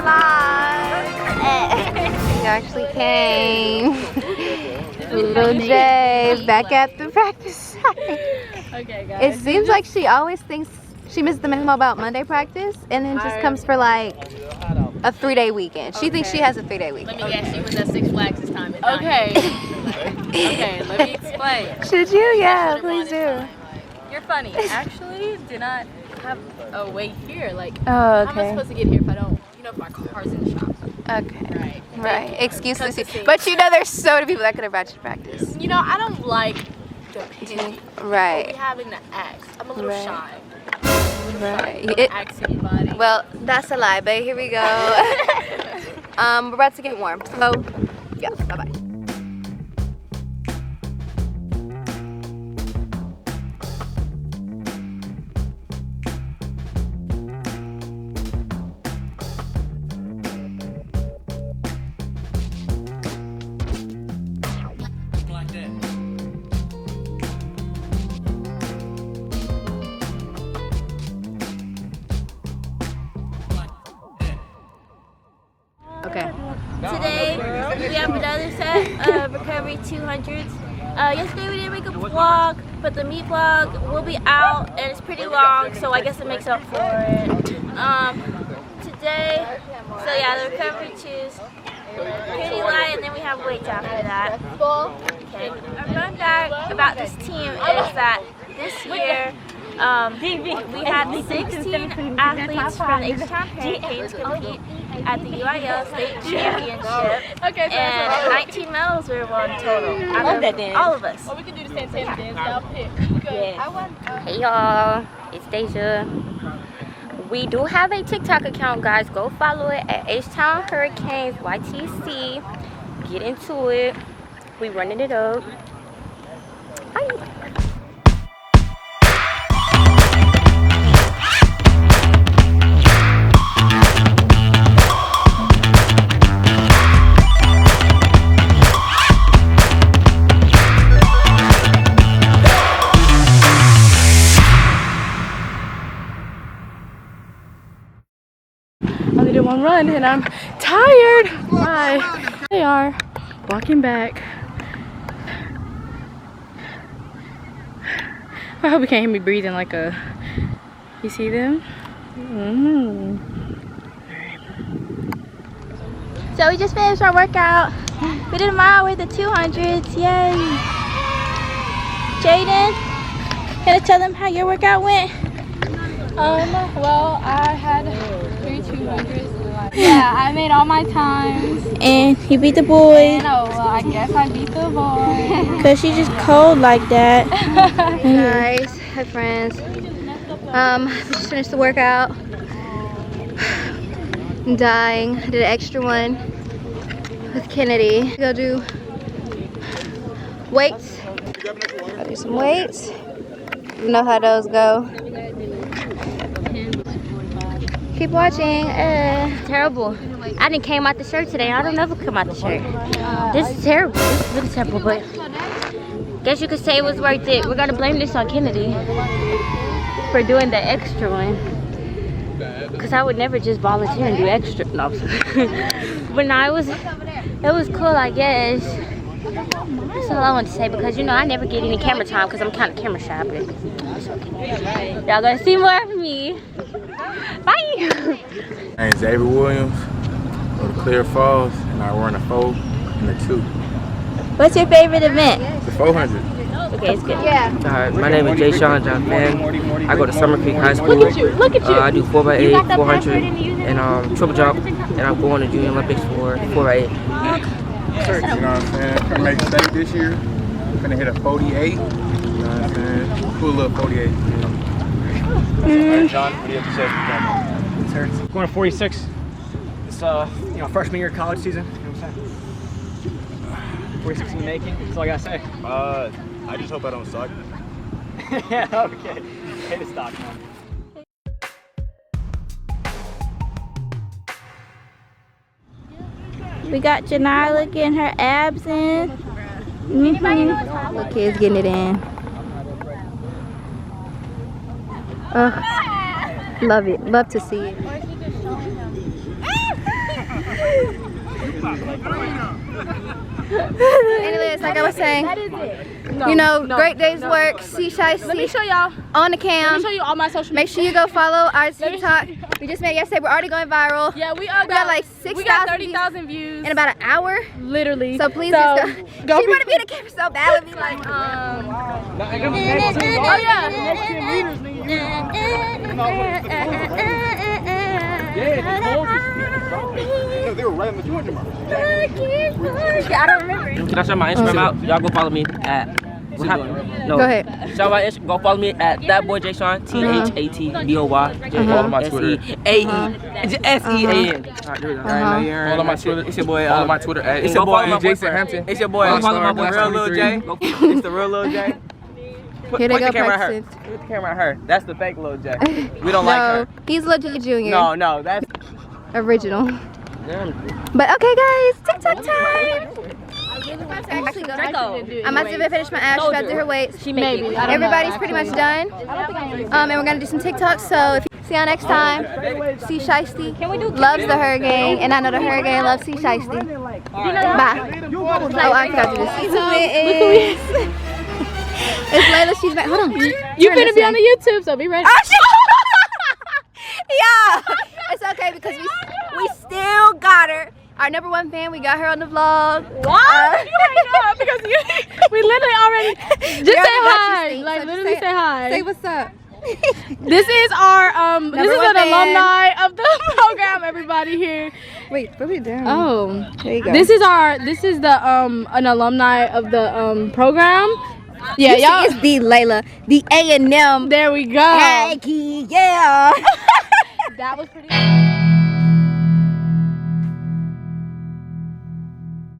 He actually came. Little Jay back at the practice site. Okay, guys. It seems like she always thinks she missed the memo about Monday practice and then just comes for like a 3-day weekend. She thinks she has a 3-day weekend. Let me guess, she was at Six Flags this time. Okay. Okay, let me explain. Should you? Yeah, please do. You're funny. Actually, did not have a way here. Like, Oh, how am I okay. supposed to get here if I don't, if my car's in the shop? Okay. Right. Right. Excuses. But you know there's so many people that could have brought you to practice. You know, I don't like depending. Right. Or having to ask. I'm a little shy. Right. Ask anybody. Well, that's a lie, but here we go. We're about to get warm. So, yeah, bye-bye. Okay. Today we have another set of recovery 200s. Yesterday we didn't make a vlog, but the meat vlog will be out and it's pretty long, so I guess it makes up for it. Today, so yeah, the recovery 2s, pretty light, and then we have weights after that. Okay. Our fun fact about this team is that this year we had 16 athletes from the H-Town Hurricanes compete at the UIL State Championship, and 19 medals were won total out of all of us. Well, we can do the Santana dance. I'll pick. Hey y'all, it's Deja. We do have a TikTok account, guys. Go follow it at H-Town Hurricanes YTC. Get into it. We running it up. Bye. I only did one run and I'm tired. Bye. They are walking back. I hope you can't hear me breathing like a. You see them? So we just finished our workout. We did a mile with the 200s. Yay! Jaden, can you tell them how your workout went? Well, I had 3 200s. Yeah, I made all my times. And you beat the boy. And well, I guess I beat the boy. Cause she's just cold like that. Hey guys, hi friends. We just finished the workout. I'm dying. I did an extra one with Kennedy. Go do weights. Go do some weights. You know how those go. Keep watching. Terrible. I didn't came out the shirt today. I don't ever come out the shirt. This is terrible. This is really terrible, but guess you could say it was worth it. We're gonna blame this on Kennedy for doing the extra one. Cause I would never just volunteer and do extra. No. But no, it was cool, I guess. That's all I want to say, because I never get any camera time because I'm kind of camera shy, but it's okay. Y'all gonna see more of me. Bye. My name's David Williams, go to Clear Falls, and I run a 4 and a 2. What's your favorite event? The 400. Okay, it's good. Yeah. My name is Jay Sean John Fan. I go to Summer Creek High School. Look at you. Look at you. I do 4x8, 400, and triple jump, and I'm going to Junior Olympics for 4x8. You know what I'm saying? Gonna make a state this year. Gonna hit a 48. You know what I'm saying? Cool little 48. John, what do you have to say? Sir, going to 46. It's freshman year college season. You know what I'm saying? 46 in the making. That's all I gotta say. I just hope I don't suck. Yeah. Okay. Hit the stock, man. We got Janila getting her abs in. Look, kids getting it in. Love it. Love to see it. Anyways, like I was saying, you know, great day's work. See Shiesty. Let me show y'all. On the cam. Let me show you all my social media. Make sure you go follow our TikTok. We just made yesterday. We're already going viral. Yeah, we got like 6,000. We got 30,000 views in about an hour. Literally. So please just go. She want to be in the camera so bad with me, like Oh yeah. They were right in the Georgia mark. I don't remember. Can I shout my Instagram out? Y'all go follow me at. No. Go ahead. Shout my Instagram. Go follow me at that boy Jay Sean. ThatBoy. Follow my Twitter. SEAN. Follow my Twitter. It's your boy. Follow my Twitter at It's your boy Jason Hampton. It's your boy. Follow my boy Real Lil J. It's the real Lil J. Here they Put go the camera at her. practicing. Put the camera at her. That's the fake Lil J. We don't like her. He's legit junior. No, that's Original. But okay, guys, TikTok time. I'm about to finish my ash. She's about to do her weights. Maybe. Everybody's pretty much done. And we're gonna do some TikToks. So if see y'all next time. See Shiesty loves the Her Gang, and I know the Her Gang loves See Shiesty. Bye. Oh, I forgot to do this. See who it is. It's Layla. She's back. Hold on. You finna be on the YouTube, so be ready. Yeah, it's okay because we still got her. Our #1 fan, we got her on the vlog. What? Because we literally already just say hi. Like so literally say hi. Say what's up. This is our this is #1 an fan. alumni of the program. Everybody here. Wait, put it down. Oh, there you go. this is the an alumni of the program. Yeah, y'all. It's the Layla, the A&M. There we go. Aggie, yeah. That was pretty.